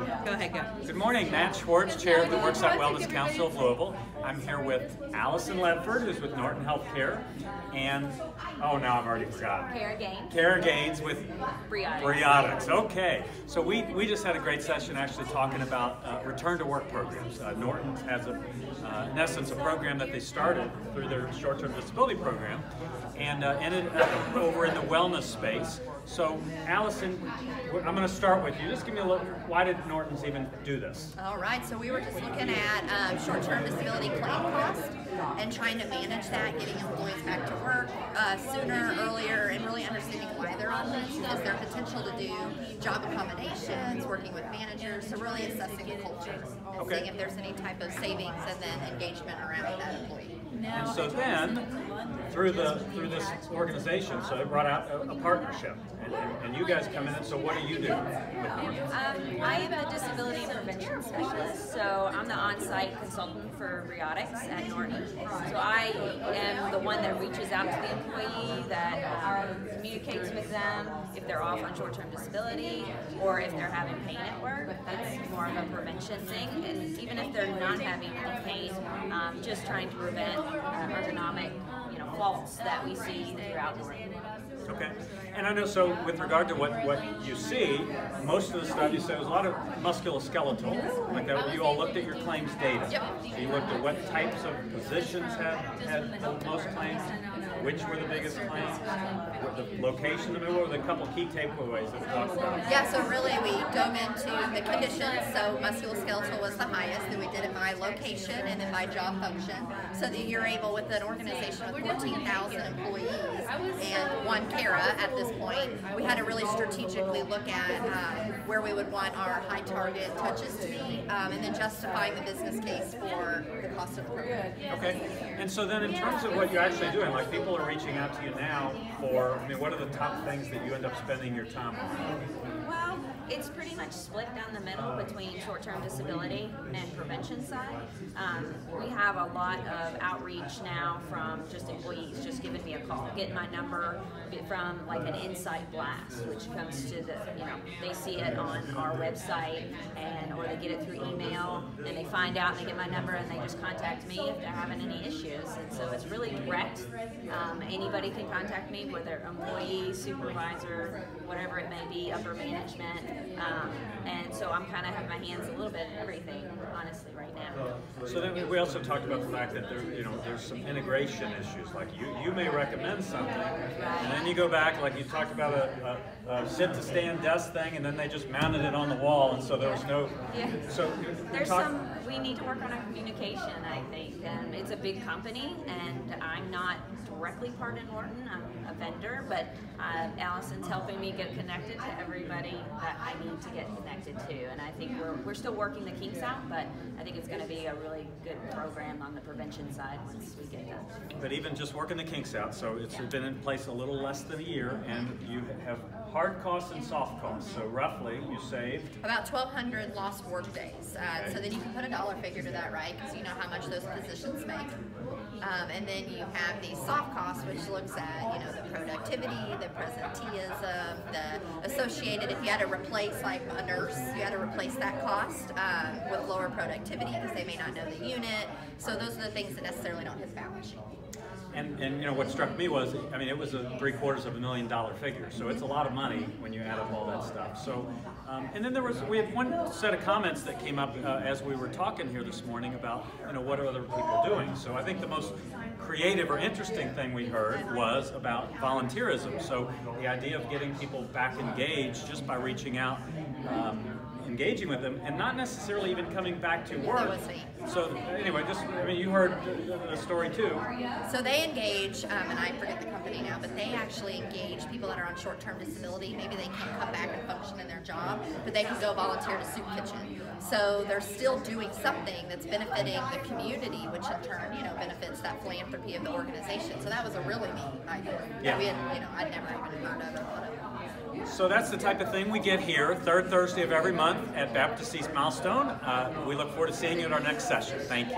Go ahead, go. Good morning, Matt Schwartz, Chair of the Worksite Wellness Council of Louisville. I'm here with Allison Ledford, who's with Norton Healthcare, and, oh, now I've already forgotten. Cara Gaines with Briotix. Okay, so we just had a great session actually talking about return to work programs. Norton has, in essence, a program that they started through their short-term disability program, and ended up over in the wellness space. So, Allison, I'm going to start with you. Just give me a look. Why did Norton's even do this? All right, so we were just looking at short-term disability claim cost and trying to manage that, getting employees back to work sooner, earlier, and really understanding why they're on this. Is there potential to do job accommodations, working with managers, so really assessing the culture and seeing if there's any type of savings and then engagement around that employee. And so then, through this organization, so it brought out a partnership, and you guys come in. And so what do you do with Norton? I am a disability prevention specialist, so I'm the on-site consultant for Briotix at Norton. So I am the one that reaches out to the employee, that communicates with them if they're off on short-term disability or if they're having pain at work. That's more of a prevention thing, and even if they're not having any pain, just trying to prevent ergonomic, faults that we see throughout the day. Okay, and I know, so with regard to what you see, most of the stuff you said was a lot of musculoskeletal, like that. You all looked at your claims data. Yep. So you looked at what types of positions had the most claims, which were the biggest claims, what the location, what were the couple key takeaways that we talked about? Yeah, so really we dove into the conditions. So musculoskeletal was the highest, then we did it by location and then by job function, so that you're able, with an organization with 14,000 employees and one Cara at this point, we had to really strategically look at where we would want our high target touches to be, and then justifying the business case for the cost of the program. Okay, and so then in terms of what you're actually doing, like people are reaching out to you now for, what are the top things that you end up spending your time on? Well, it's pretty much split down the middle between short-term disability and prevention side. We have a lot of outreach now from just employees just giving me a call, getting my number from like an Insight Blast, which comes to the, they see it on our website, or they get it through email, and they find out and they get my number and they just contact me if they're having any issues. And so it's really direct. Anybody can contact me, whether employee, supervisor, whatever it may be, upper management. And so I'm kind of have my hands a little bit in everything, honestly, right now. So then we also talked about the fact that there's some integration issues. Like you may recommend something, and then you go back, like you talked about a sit-to-stand desk thing, and then they just mounted it on the wall, and so there was no. Yeah. So we need to work on our communication, I think. It's a big company, and I'm not directly part of Norton. I'm a vendor, but Allison's helping me get connected to everybody that I need to get connected to, and I think we're still working the kinks out, but I think it's going to be a really good program on the prevention side once we get done. But even just working the kinks out, so it's been in place a little less than a year, and you have hard costs and soft costs. So roughly, you saved about 1,200 lost work days. So then you can put a dollar figure to that, right? Because you know how much those positions make. And then you have the soft costs, which looks at the productivity, the presenteeism, the associated. If you had to replace like a nurse, you had to replace that cost with lower productivity because they may not know the unit. So those are the things that necessarily don't hit the balance sheet. And what struck me was, it was a $750,000 figure, so it's a lot of money when you add up all that stuff. So, and then we had one set of comments that came up as we were talking here this morning about, what are other people doing? So I think the most creative or interesting thing we heard was about volunteerism. So the idea of getting people back engaged just by reaching out, engaging with them, and not necessarily even coming back to work. So anyway, you heard the story too. So they engage, and I forget the company now, but they actually engage people that are on short-term disability. Maybe they can't come back and function in their job, but they can go volunteer to soup kitchen. So they're still doing something that's benefiting the community, which in turn, benefits that philanthropy of the organization. So that was a really neat idea. Yeah. We had, I'd never even heard of or thought of. So that's the type of thing we get here, third Thursday of every month at Baptist East Milestone. We look forward to seeing you at our next session. Thank you.